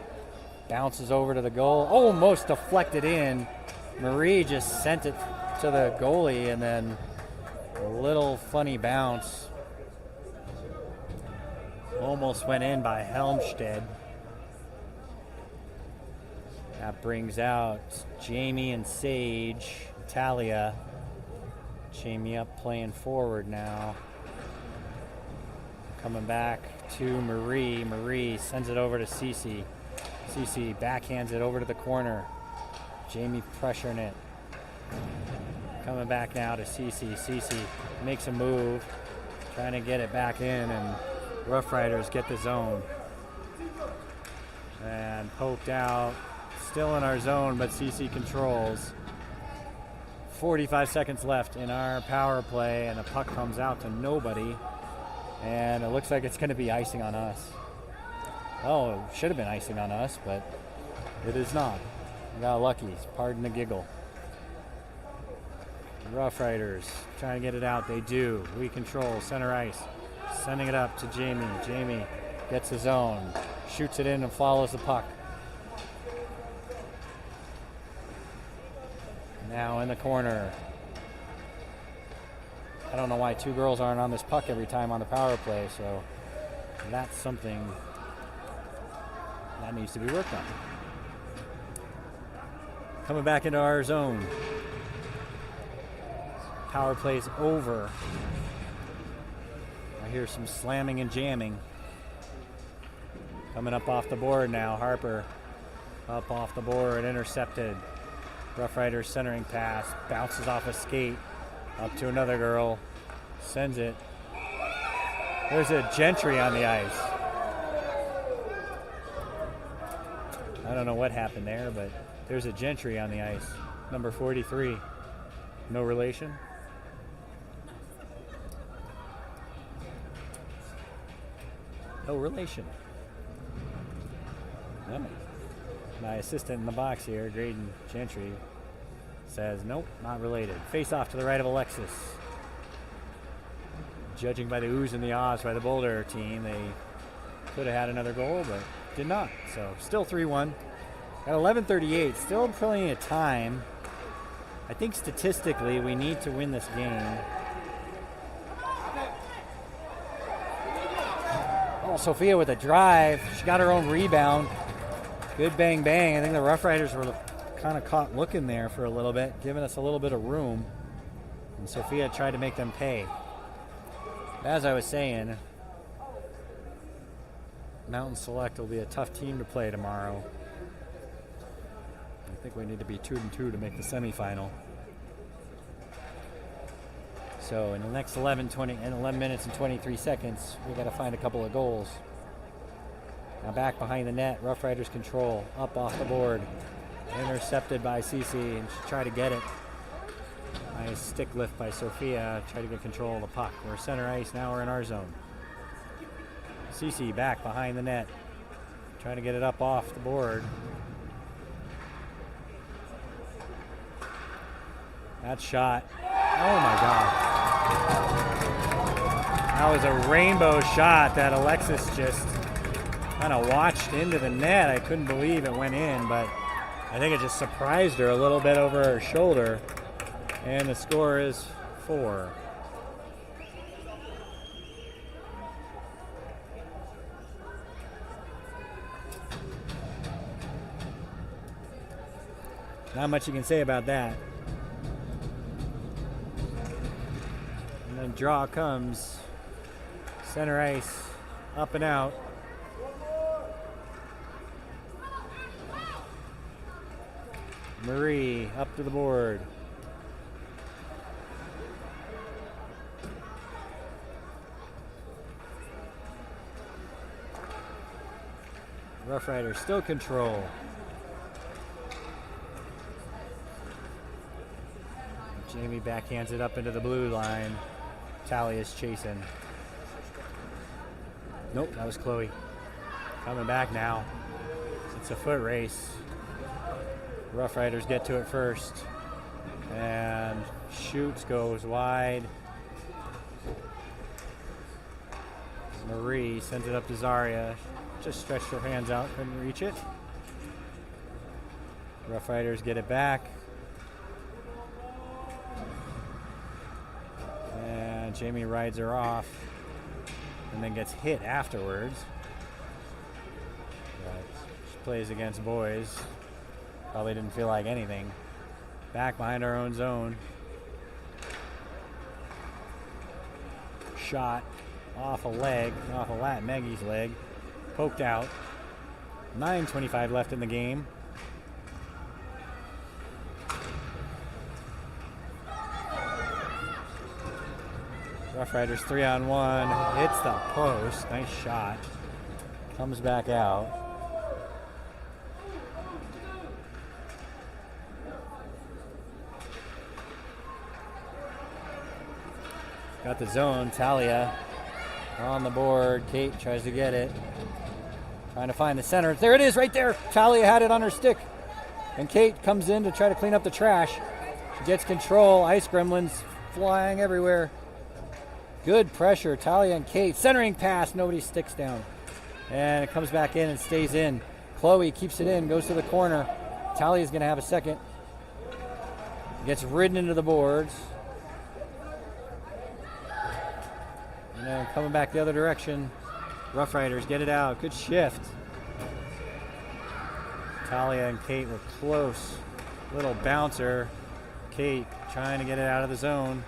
Bounces over to the goal. Almost deflected in. Marie just sent it to the goalie, and then a little funny bounce. Almost went in by Helmstead. That brings out Jamie and Sage. Talia. Jamie up playing forward now. Coming back to Marie. Marie sends it over to Cece. Cece backhands it over to the corner. Jamie pressuring it. Coming back now to Cece. Cece makes a move. Trying to get it back in, and Roughriders get the zone. And poked out. Still in our zone, but Cece controls. 45 seconds left in our power play, and the puck comes out to nobody. And it looks like it's going to be icing on us. Oh, it should have been icing on us, but it is not. We got lucky. Pardon the giggle. Roughriders trying to get it out. They do. We control center ice. Sending it up to Jamie. Jamie gets his own. Shoots it in and follows the puck. Now in the corner. I don't know why two girls aren't on this puck every time on the power play, so that's something that needs to be worked on. Coming back into our zone. Power play's over. I hear some slamming and jamming. Coming up off the board now. Harper up off the board, intercepted. Roughriders centering pass, bounces off a skate. Up to another girl, sends it. There's a Gentry on the ice. I don't know what happened there, but there's a Gentry on the ice. Number 43. No relation? No relation. No. My assistant in the box here, Graydon Gentry, says nope, not related. Face off to the right of Alexis. Judging by the oohs and the ahs by the Boulder team, they could have had another goal, but did not. So still 3-1. At 11:38, still plenty of time. I think statistically we need to win this game. Oh, Sophia with a drive. She got her own rebound. Good bang bang. I think the Roughriders were kind of caught looking there for a little bit, giving us a little bit of room. And Sophia tried to make them pay. As I was saying, Mountain Select will be a tough team to play tomorrow. I think we need to be 2-2 to make the semifinal. So in the next 11 minutes and 23 seconds, we got to find a couple of goals. Now back behind the net, Roughriders control, up off the board. Intercepted by Cece, and she tried to get it. Nice stick lift by Sophia, try to get control of the puck. We're center ice, now we're in our zone. Cece back behind the net, trying to get it up off the board. That shot, oh my God. That was a rainbow shot that Alexis just kind of watched into the net. I couldn't believe it went in, but I think it just surprised her a little bit over her shoulder. And the score is 4. Not much you can say about that. And then draw comes. Center ice, up and out. Marie up to the board. Roughriders still control. Jamie backhands it up into the blue line. Talia's chasing. Nope, that was Chloe. Coming back now. It's a foot race. Roughriders get to it first. And shoots, goes wide. Marie sends it up to Zaria. Just stretched her hands out, couldn't reach it. Roughriders get it back. And Jamie rides her off and then gets hit afterwards. But she plays against boys. Probably didn't feel like anything. Back behind our own zone. Shot off a leg, off a Maggie's leg. Poked out. 9:25 left in the game. Roughriders 3-on-1. Hits the post. Nice shot. Comes back out. Got the zone. Talia on the board. Kate tries to get it. Trying to find the center. There it is right there. Talia had it on her stick. And Kate comes in to try to clean up the trash. She gets control. Ice gremlins flying everywhere. Good pressure. Talia and Kate. Centering pass. Nobody sticks down. And it comes back in and stays in. Chloe keeps it in. Goes to the corner. Talia's going to have a second. Gets ridden into the boards. And then coming back the other direction. Roughriders get it out. Good shift. Talia and Kate were close. Little bouncer. Kate trying to get it out of the zone.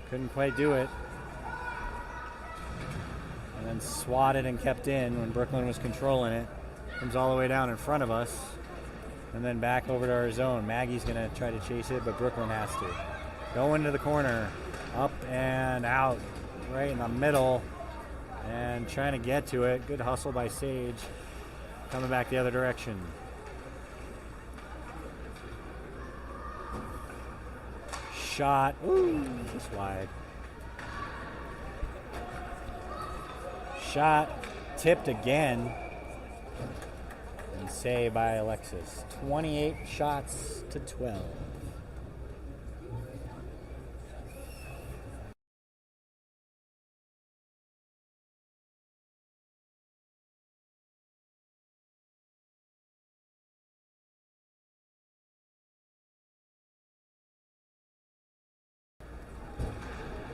Couldn't quite do it. And then swatted and kept in when Brooklyn was controlling it. Comes all the way down in front of us. And then back over to our zone. Maggie's going to try to chase it, but Brooklyn has to. Go into the corner. Up and out. Right in the middle. And trying to get to it. Good hustle by Sage. Coming back the other direction. Shot. Ooh, just wide. Shot. Tipped again. And save by Alexis. 28 shots to 12.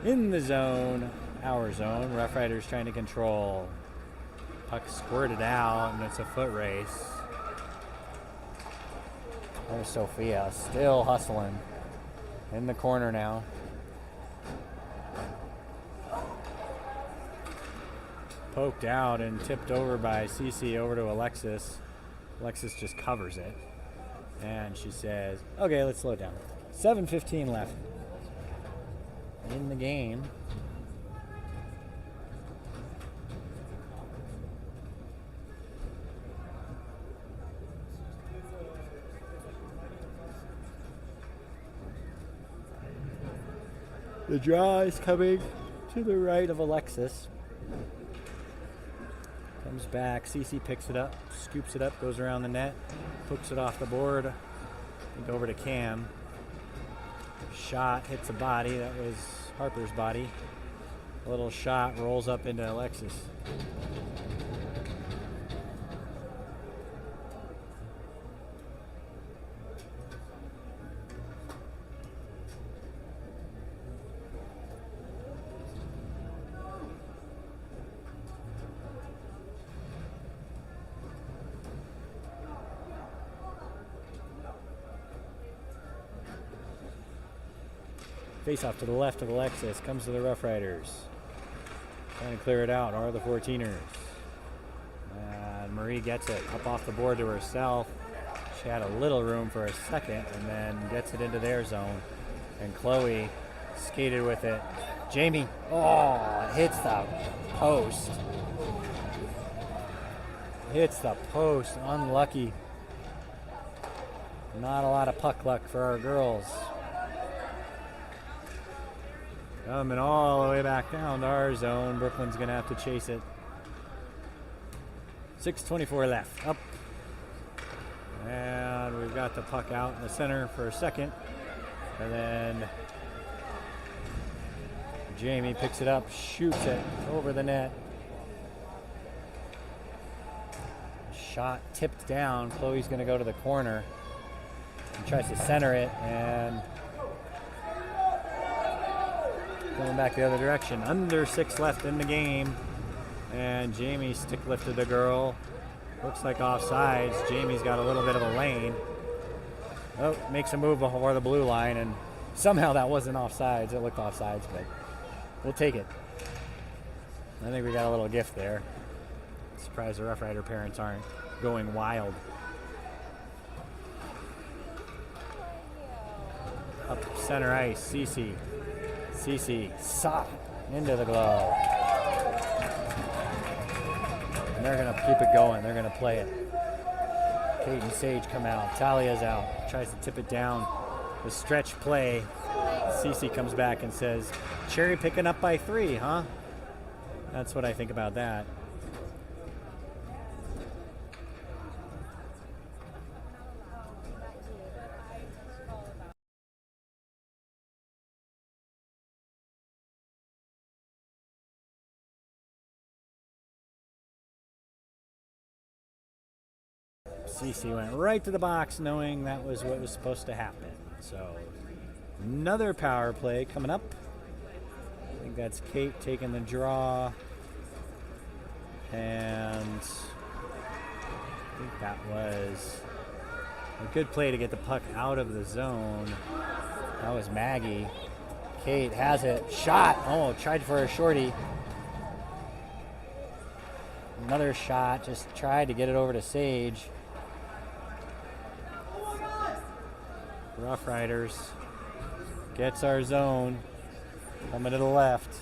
In the zone, our zone, Roughriders trying to control. Puck squirted out, and it's a foot race. There's Sophia, still hustling. In the corner now. Poked out and tipped over by Cece over to Alexis. Alexis just covers it. And she says, okay, let's slow it down. 7:15 left in the game. The draw is coming to the right of Alexis. Comes back, Cece picks it up, scoops it up, goes around the net, hooks it off the board, and over to Cam. Shot hits a body, that was Harper's body. A little shot rolls up into Alexis. Face off to the left of Alexis, comes to the Roughriders. Trying to clear it out, are the 14ers. And Marie gets it up off the board to herself. She had a little room for a second and then gets it into their zone. And Chloe skated with it. Jamie, oh, it hits the post. Hits the post, unlucky. Not a lot of puck luck for our girls. Coming all the way back down to our zone. Brooklyn's going to have to chase it. 6:24 left. Up. And we've got the puck out in the center for a second. And then Jamie picks it up, shoots it over the net. Shot tipped down. Chloe's going to go to the corner and tries to center it. And going back the other direction. Under 6 left in the game. And Jamie stick lifted the girl. Looks like offsides. Jamie's got a little bit of a lane. Oh, makes a move before the blue line. And somehow that wasn't offsides. It looked offsides, but we'll take it. I think we got a little gift there. Surprised the Rough Rider parents aren't going wild. Up center ice, Cece. Sock into the glove. And they're going to keep it going. They're going to play it. Kate and Sage come out. Talia's out. Tries to tip it down. The stretch play. Cece comes back and says, Cherry picking up by 3, huh? That's what I think about that. Cece went right to the box knowing that was what was supposed to happen. So another power play coming up. I think that's Kate taking the draw. And I think that was a good play to get the puck out of the zone. That was Maggie. Kate has it. Shot. Oh, tried for a shorty. Another shot. Just tried to get it over to Sage. Rough Riders gets our zone, coming to the left.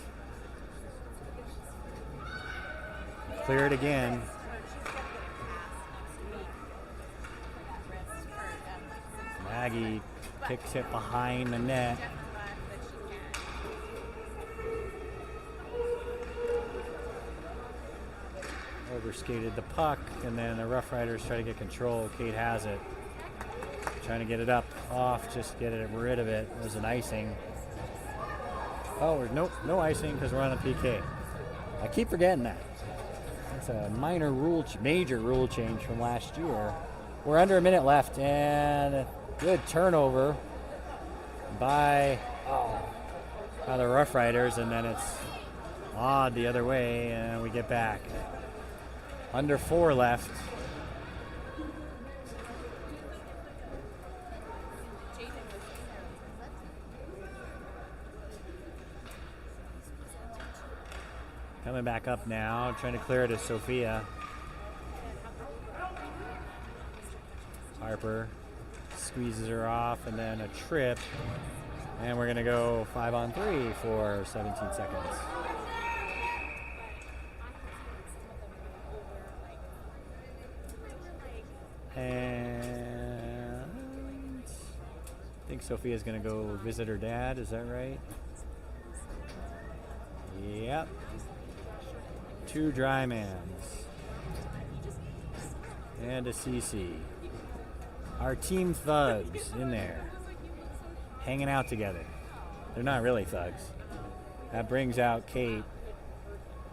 Clear it again. Maggie kicks it behind the net. overskated the puck, and then the Roughriders try to get control. Kate has it. Trying to get it up, off, just get rid of it. There's an icing. Oh, no icing because we're on a PK. I keep forgetting that. It's a major rule change from last year. We're under a minute left, and a good turnover by the Roughriders, and then it's odd the other way, and we get back. Under 4 left. Coming back up now, trying to clear it to Sophia. Harper squeezes her off, and then a trip. And we're going to go 5-on-3 for 17 seconds. And I think Sophia's going to go visit her dad. Is that right? Yep. 2 dry mans. And a CC. Our team thugs in there. Hanging out together. They're not really thugs. That brings out Kate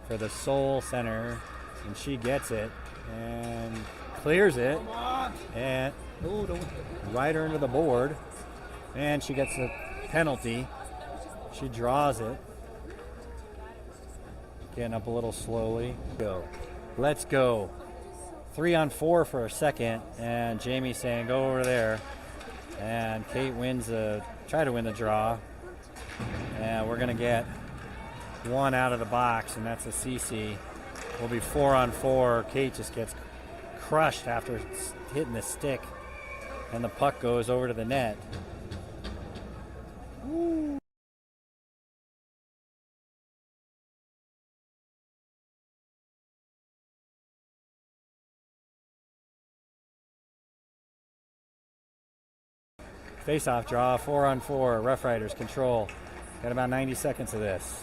for the Soul Center, and she gets it and clears it, and right her into the board, and she gets the penalty. She draws it. Getting up a little slowly. Go. Let's go. 3-on-4 for a second, and Jamie's saying go over there, and Kate try to win the draw, and we're going to get 1 out of the box, and that's a CC. We'll be 4-on-4. Kate just gets crushed after hitting the stick, and the puck goes over to the net. Woo. Face-off draw, 4-on-4. Roughriders control. Got about 90 seconds of this.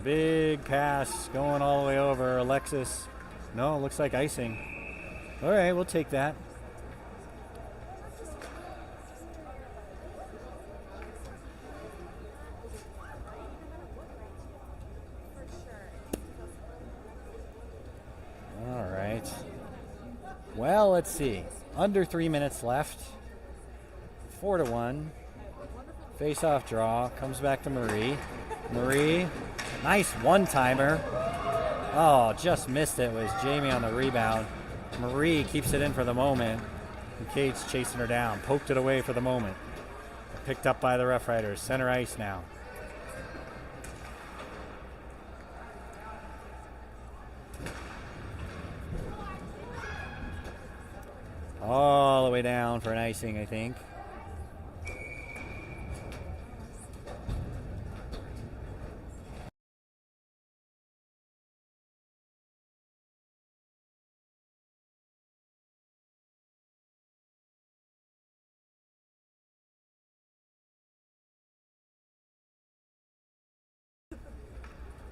Big pass going all the way over. Alexis. No, looks like icing. All right, we'll take that. All right. Well, let's see. Under 3 minutes left. 4-1. Face-off draw. Comes back to Marie. Marie. Nice one-timer. Oh, just missed it. It was Jamie on the rebound. Marie keeps it in for the moment. And Kate's chasing her down. Poked it away for the moment. Picked up by the Roughriders. Center ice now. All the way down for an icing, I think.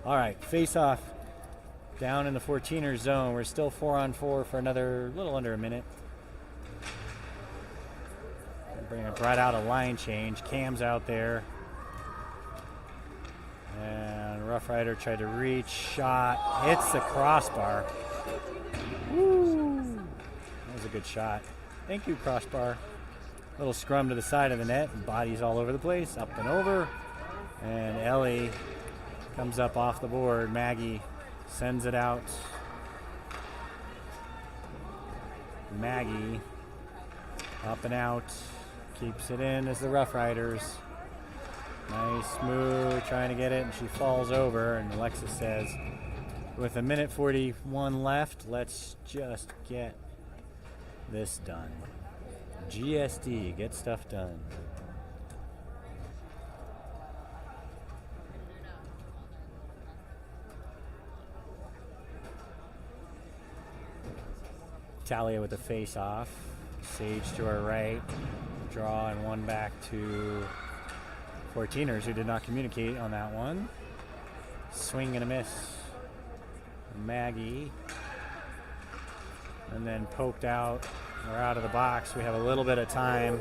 All right, face-off down in the 14er zone. We're still 4-on-4 for another little under a minute. Bring it right out, a line change. Cam's out there. And Roughrider tried to reach, shot, hits the crossbar. Woo! That was a good shot. Thank you, crossbar. Little scrum to the side of the net, and bodies all over the place, up and over. And Ellie comes up off the board. Maggie sends it out. Maggie up and out. Keeps it in as the Roughriders. Nice move, trying to get it, and she falls over. And Alexis says, with 1:41 left, let's just get this done. GSD, get stuff done. Talia with the face-off. Sage to her right. Draw and 1 back to 14ers, who did not communicate on that one. Swing and a miss. Maggie and then poked out or out of the box. We have a little bit of time.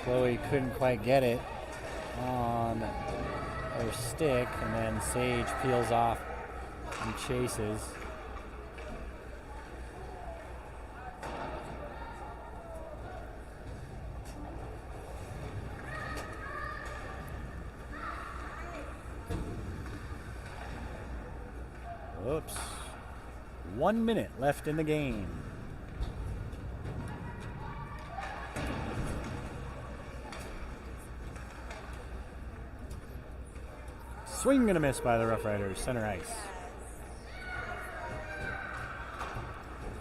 Chloe couldn't quite get it on her stick, and then Sage peels off and chases. Oops. 1 minute left in the game. Swing and a miss by the Roughriders, center ice.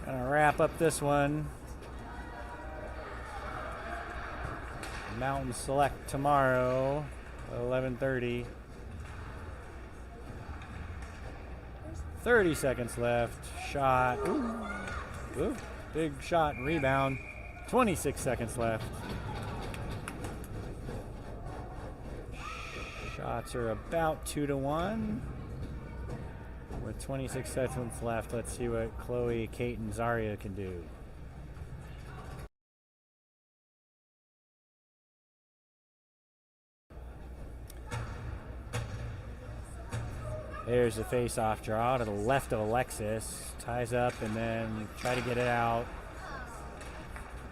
Gonna wrap up this one. Mountain Select tomorrow, 11:30. 30 seconds left. Shot. Ooh, big shot and rebound. 26 seconds left. Shots are about 2-1. With 26 seconds left, let's see what Chloe, Kate, and Zaria can do. There's the face-off draw to the left of Alexis. Ties up and then try to get it out.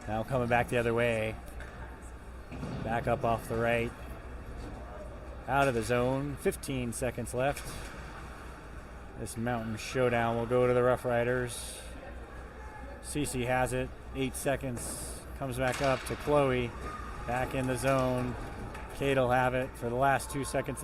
Now coming back the other way. Back up off the right. Out of the zone. 15 seconds left. This mountain showdown will go to the Roughriders. Cece has it. 8 seconds. Comes back up to Chloe. Back in the zone. Kate will have it for the last 2 seconds.